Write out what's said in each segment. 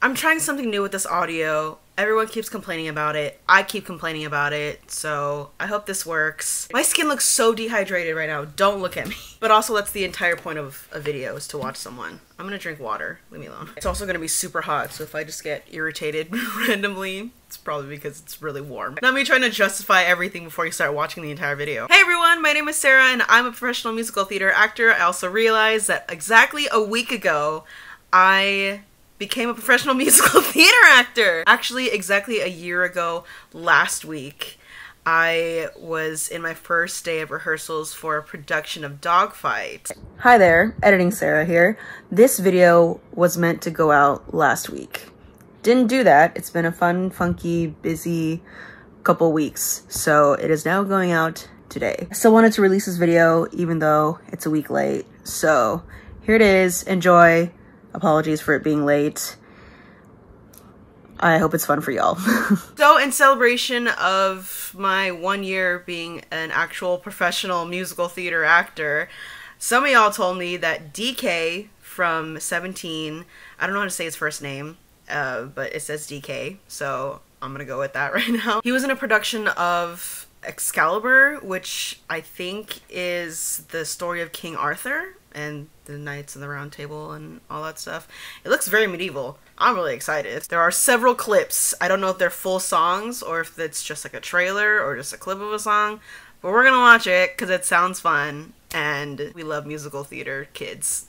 I'm trying something new with this audio. Everyone keeps complaining about it. I keep complaining about it, so I hope this works. My skin looks so dehydrated right now. Don't look at me. But also, that's the entire point of a video, is to watch someone. I'm gonna drink water. Leave me alone. It's also gonna be super hot, so if I just get irritated randomly, it's probably because it's really warm. Not me trying to justify everything before you start watching the entire video. Hey everyone, my name is Sarah and I'm a professional musical theater actor. I also realized that exactly a week ago, I became a professional musical theater actor. Actually, exactly a year ago last week, I was in my first day of rehearsals for a production of Dogfight. Hi there, Editing Sarah here. This video was meant to go out last week. Didn't do that. It's been a fun, funky, busy couple weeks, so it is now going out today. I still wanted to release this video even though it's a week late, so here it is. Enjoy. Apologies for it being late. I hope it's fun for y'all. So in celebration of my 1 year being an actual professional musical theater actor, some of y'all told me that DK from 17, I don't know how to say his first name, but it says DK, so I'm gonna go with that right now. He was in a production of Xcalibur, which I think is the story of King Arthur and the Knights of the Round Table and all that stuff. It looks very medieval. I'm really excited. There are several clips. I don't know if they're full songs or if it's just like a trailer or just a clip of a song, but we're gonna watch it because it sounds fun and we love musical theater kids.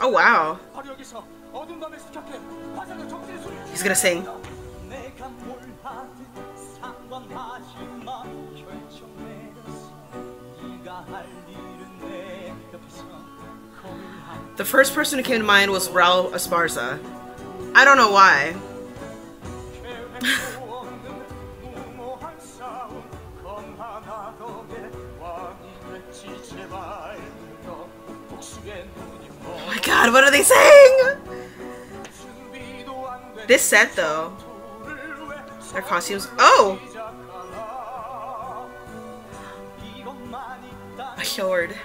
Oh wow. He's gonna sing. The first person who came to mind was Raul Esparza. I don't know why. Oh my god, what are they saying? This set though. Their costumes. Oh! A sword.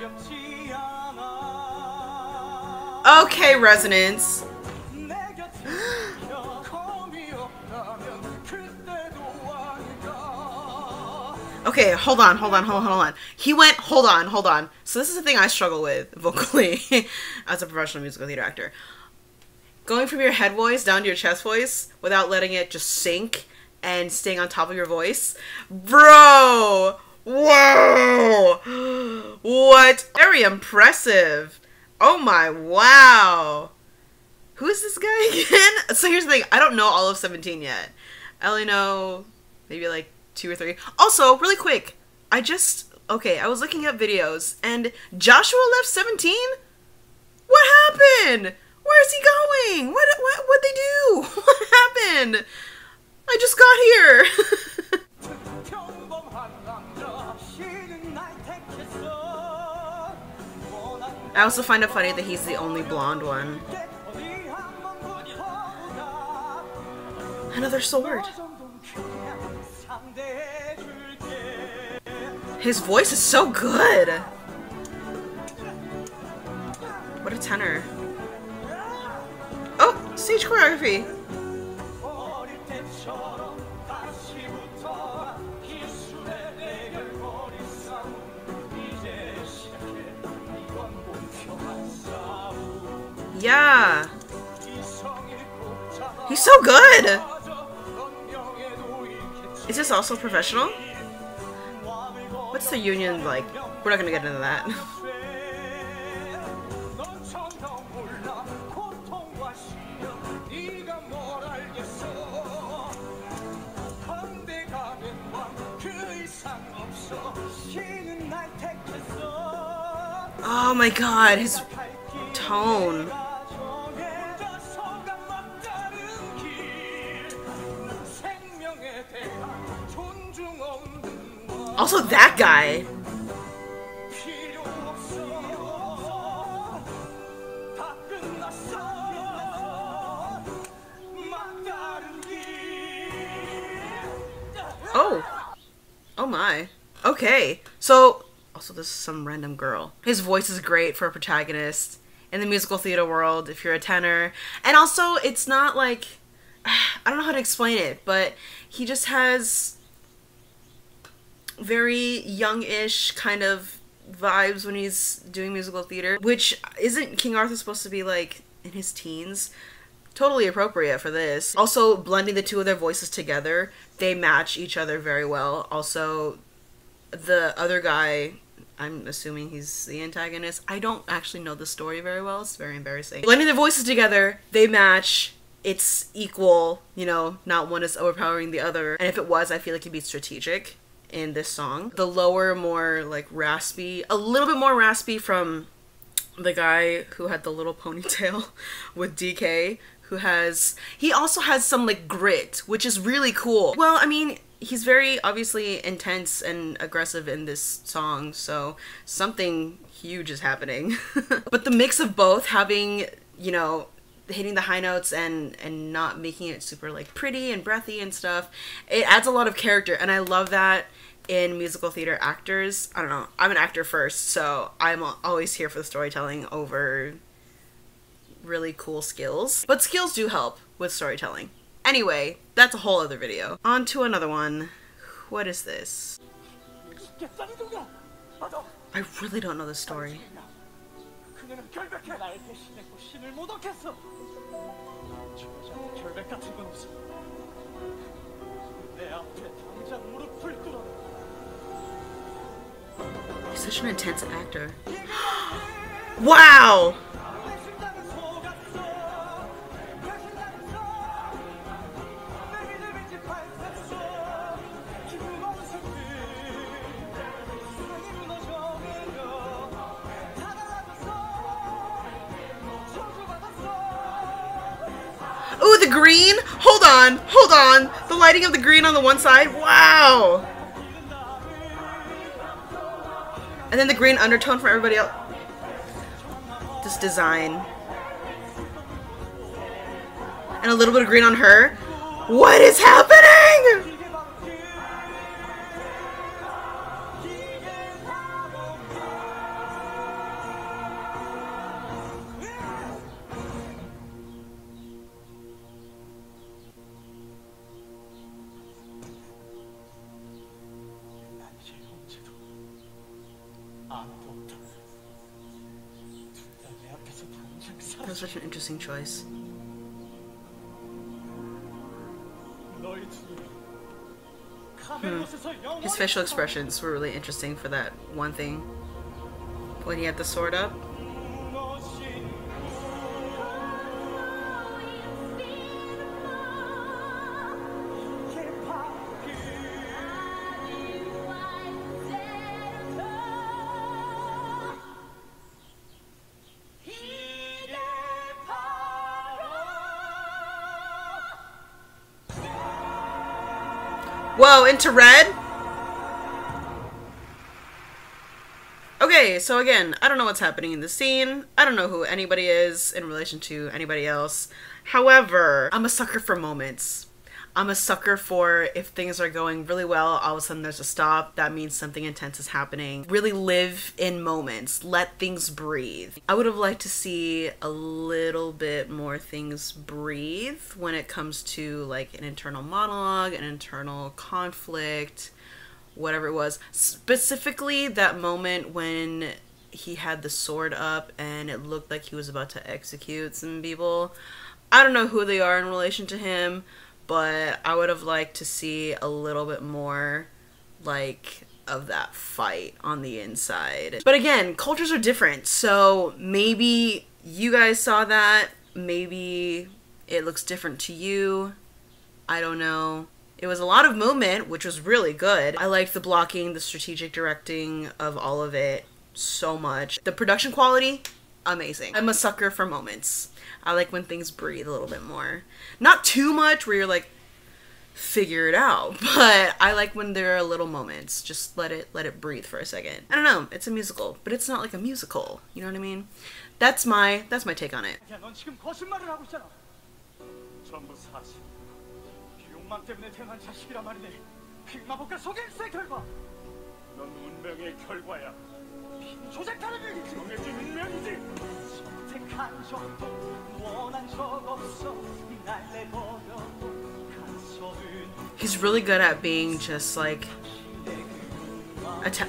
Okay, Resonance. Okay, hold on. He went, hold on. So this is the thing I struggle with vocally as a professional musical theater actor. Going from your head voice down to your chest voice without letting it just sink and staying on top of your voice. Bro! Whoa! What? Very impressive. Oh my, wow. Who is this guy again? So here's the thing, I don't know all of 17 yet. I only know maybe like 2 or 3. Also, really quick, I was looking at videos and Joshua left 17? What happened? Where is he going? What'd they do? What happened? I just got here. I also find it funny that he's the only blonde one. Another sword. His voice is so good. What a tenor. Oh, stage choreography. Yeah. He's so good. Is this also professional? What's the union like? We're not gonna get into that. Oh my god, his tone. Also that guy. Oh. Oh my. Okay. So Also, this is some random girl. His voice is great for a protagonist in the musical theater world if you're a tenor. And also, it's not like, I don't know how to explain it, but he just has very young-ish kind of vibes when he's doing musical theater, which isn't King Arthur supposed to be like in his teens? Totally appropriate for this. Also, blending the two of their voices together, they match each other very well. Also, the other guy, I'm assuming he's the antagonist. I don't actually know the story very well. It's very embarrassing. Blending their voices together, they match. It's equal, you know, not one is overpowering the other. And if it was, I feel like it'd be strategic in this song. The lower, more like raspy, a little bit more raspy from the guy who had the little ponytail with DK, he also has some like grit, which is really cool. Well, I mean, he's very obviously intense and aggressive in this song, so something huge is happening. But the mix of both, having, you know, hitting the high notes and not making it super like pretty and breathy and stuff, it adds a lot of character, and I love that in musical theater actors. I don't know, I'm an actor first, so I'm always here for the storytelling over really cool skills. But skills do help with storytelling. Anyway, that's a whole other video. On to another one. What is this? I really don't know the story. He's such an intense actor. Wow! Ooh, the green? Hold on, hold on. The lighting of the green on the one side. Wow. And then the green undertone for everybody else. This design. And a little bit of green on her. What is happening? That was such an interesting choice. His facial expressions were really interesting for that one thing. When he had the sword up. Whoa, into red? Okay, so again, I don't know what's happening in the scene. I don't know who anybody is in relation to anybody else. However, I'm a sucker for moments. I'm a sucker for if things are going really well, all of a sudden there's a stop. That means something intense is happening. Really live in moments. Let things breathe. I would have liked to see a little bit more things breathe when it comes to like an internal monologue, an internal conflict, whatever it was. Specifically that moment when he had the sword up and it looked like he was about to execute some people. I don't know who they are in relation to him, but I would have liked to see a little bit more, like, of that fight on the inside. But again, cultures are different, so maybe you guys saw that, maybe it looks different to you. I don't know. It was a lot of movement, which was really good. I liked the blocking, the strategic directing of all of it so much. The production quality, amazing. I'm a sucker for moments. I like when things breathe a little bit more. Not too much where you're like, figure it out, but I like when there are little moments. Just let it breathe for a second. I don't know, it's a musical, but it's not like a musical. You know what I mean? That's my take on it. He's really good at being just like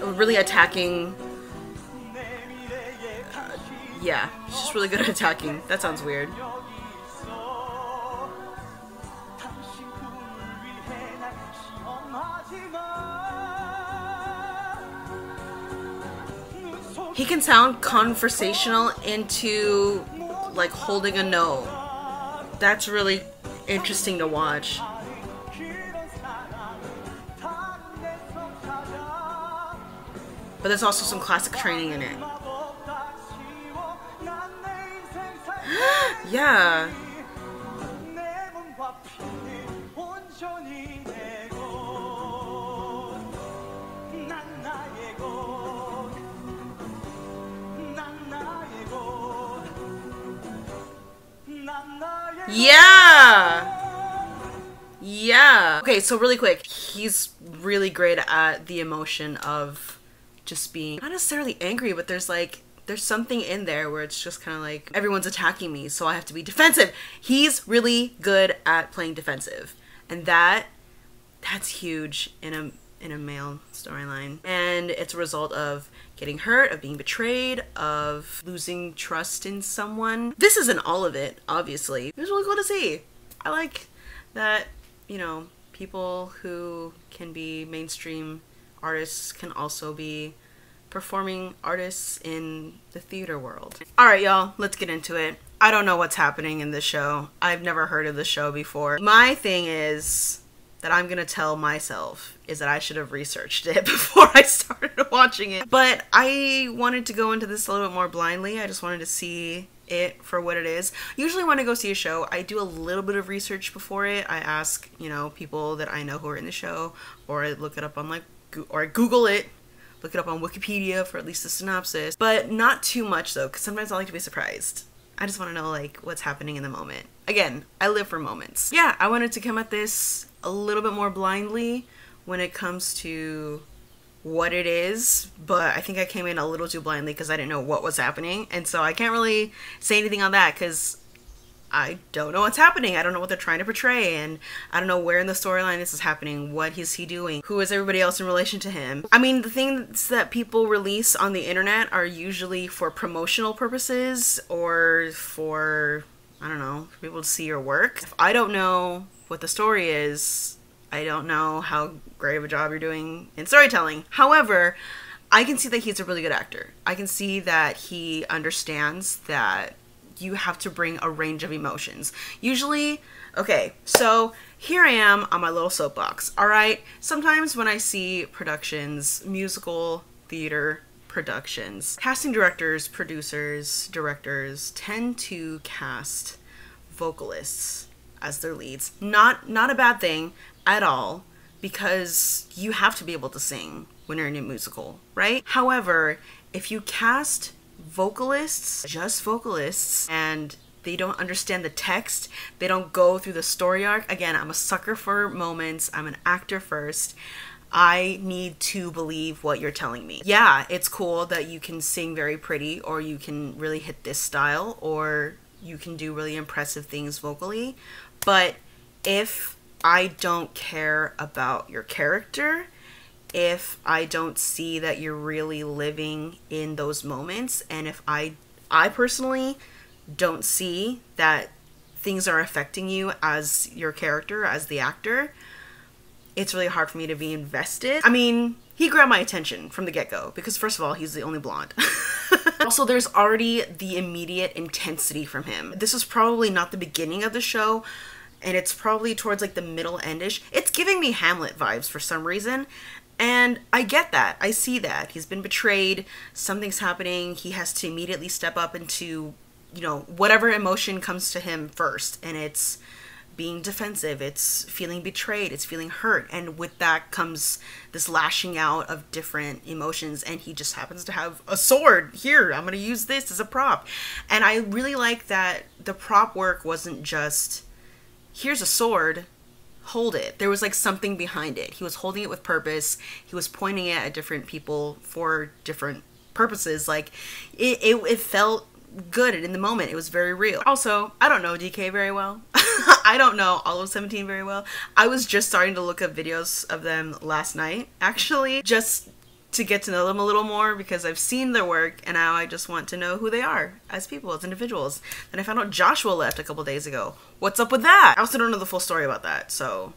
really attacking. Yeah, he's just really good at attacking. That sounds weird. He can sound conversational into like holding a note. That's really interesting to watch. But there's also some classic training in it. Yeah. Yeah. Yeah. Okay, so really quick, he's really great at the emotion of just being not necessarily angry, but there's something in there where it's just kind of like everyone's attacking me, so I have to be defensive. He's really good at playing defensive, and that's huge in a male storyline. And it's a result of getting hurt, of being betrayed, of losing trust in someone. This isn't all of it, obviously. It was really cool to see. I like that, you know, people who can be mainstream artists can also be performing artists in the theater world. Alright, y'all, let's get into it. I don't know what's happening in this show. I've never heard of the show before. My thing is that I'm gonna tell myself is that I should have researched it before I started watching it. But I wanted to go into this a little bit more blindly. I just wanted to see it for what it is. Usually when I go see a show, I do a little bit of research before it. I ask, you know, people that I know who are in the show, or I look it up on or I Google it, look it up on Wikipedia for at least the synopsis. But not too much though, because sometimes I like to be surprised. I just want to know like what's happening in the moment. Again, I live for moments. Yeah, I wanted to come at this a little bit more blindly when it comes to what it is, but I think I came in a little too blindly because I didn't know what was happening, and so I can't really say anything on that because I don't know what's happening. I don't know what they're trying to portray, and I don't know where in the storyline this is happening. What is he doing? Who is everybody else in relation to him? I mean, the things that people release on the internet are usually for promotional purposes or for, I don't know, for people to see your work. If I don't know what the story is, I don't know how great of a job you're doing in storytelling. However, I can see that he's a really good actor. I can see that he understands that you have to bring a range of emotions. Usually, okay, so here I am on my little soapbox, all right? Sometimes when I see productions, musical theater productions, casting directors, producers, directors tend to cast vocalists as their leads. Not a bad thing at all, because you have to be able to sing when you're in a musical, right? However, if you cast vocalists, just vocalists, and they don't understand the text, they don't go through the story arc. Again, I'm a sucker for moments. I'm an actor first. I need to believe what you're telling me. Yeah, it's cool that you can sing very pretty, or you can really hit this style, or you can do really impressive things vocally, but if I don't care about your character, if I don't see that you're really living in those moments, and if I personally don't see that things are affecting you as your character, as the actor, it's really hard for me to be invested. I mean, he grabbed my attention from the get-go because first of all, he's the only blonde. Also, there's already the immediate intensity from him. This is probably not the beginning of the show, and it's probably towards like the middle endish. It's giving me Hamlet vibes for some reason. And I get that. I see that. He's been betrayed. Something's happening. He has to immediately step up into, you know, whatever emotion comes to him first. And it's being defensive. It's feeling betrayed. It's feeling hurt. And with that comes this lashing out of different emotions. And he just happens to have a sword. Here, I'm going to use this as a prop. And I really like that the prop work wasn't just, here's a sword, hold it. There was like something behind it. He was holding it with purpose. He was pointing it at different people for different purposes. Like, it felt good in the moment. It was very real. Also, I don't know DK very well. I don't know all of 17 very well. I was just starting to look up videos of them last night, actually, just to get to know them a little more, because I've seen their work and now I just want to know who they are as people, as individuals. And I found out Joshua left a couple days ago. What's up with that? I also don't know the full story about that, so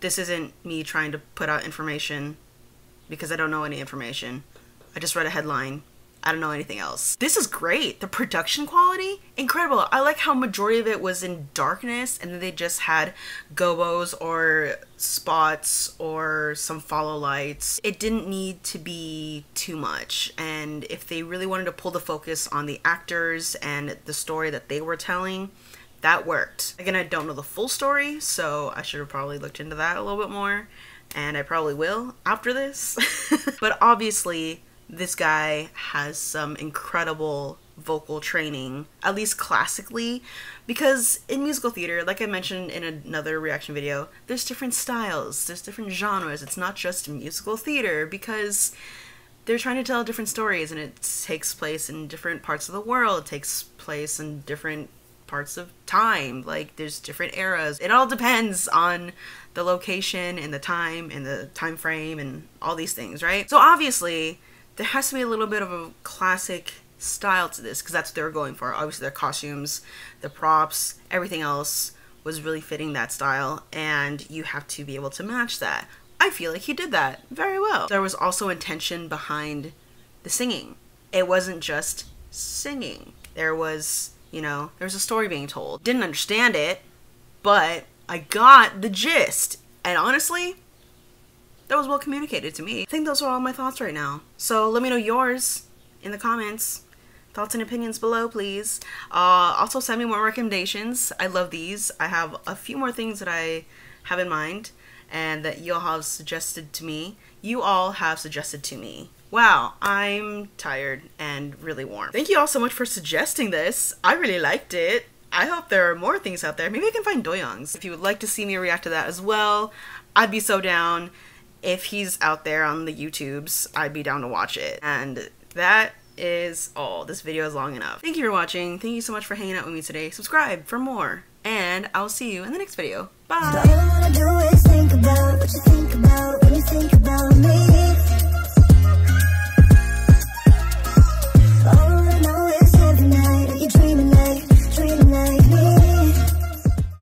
this isn't me trying to put out information because I don't know any information. I just read a headline. I don't know anything else. This is great. The production quality, incredible. I like how majority of it was in darkness and then they just had gobos or spots or some follow lights. It didn't need to be too much. And if they really wanted to pull the focus on the actors and the story that they were telling, that worked. Again, I don't know the full story, so I should have probably looked into that a little bit more, and I probably will after this. But obviously, this guy has some incredible vocal training, at least classically, because in musical theater, like I mentioned in another reaction video, there's different styles, there's different genres. It's not just musical theater, because they're trying to tell different stories and it takes place in different parts of the world. It takes place in different parts of time. Like, there's different eras. It all depends on the location and the time frame and all these things, right? So obviously there has to be a little bit of a classic style to this, because that's what they were going for. Obviously their costumes, the props, everything else was really fitting that style, and you have to be able to match that. I feel like he did that very well. There was also intention behind the singing. It wasn't just singing. There was, you know, there was a story being told. Didn't understand it, but I got the gist. And honestly, that was well communicated to me. I think those are all my thoughts right now. So let me know yours in the comments. Thoughts and opinions below, please. Also send me more recommendations. I love these. I have a few more things that I have in mind and that you all have suggested to me. You all have suggested to me. Wow, I'm tired and really warm. Thank you all so much for suggesting this. I really liked it. I hope there are more things out there. Maybe I can find Doyoungs. If you would like to see me react to that as well, I'd be so down. If he's out there on the YouTubes, I'd be down to watch it. And that is all. This video is long enough. Thank you for watching. Thank you so much for hanging out with me today. Subscribe for more. And I'll see you in the next video. Bye!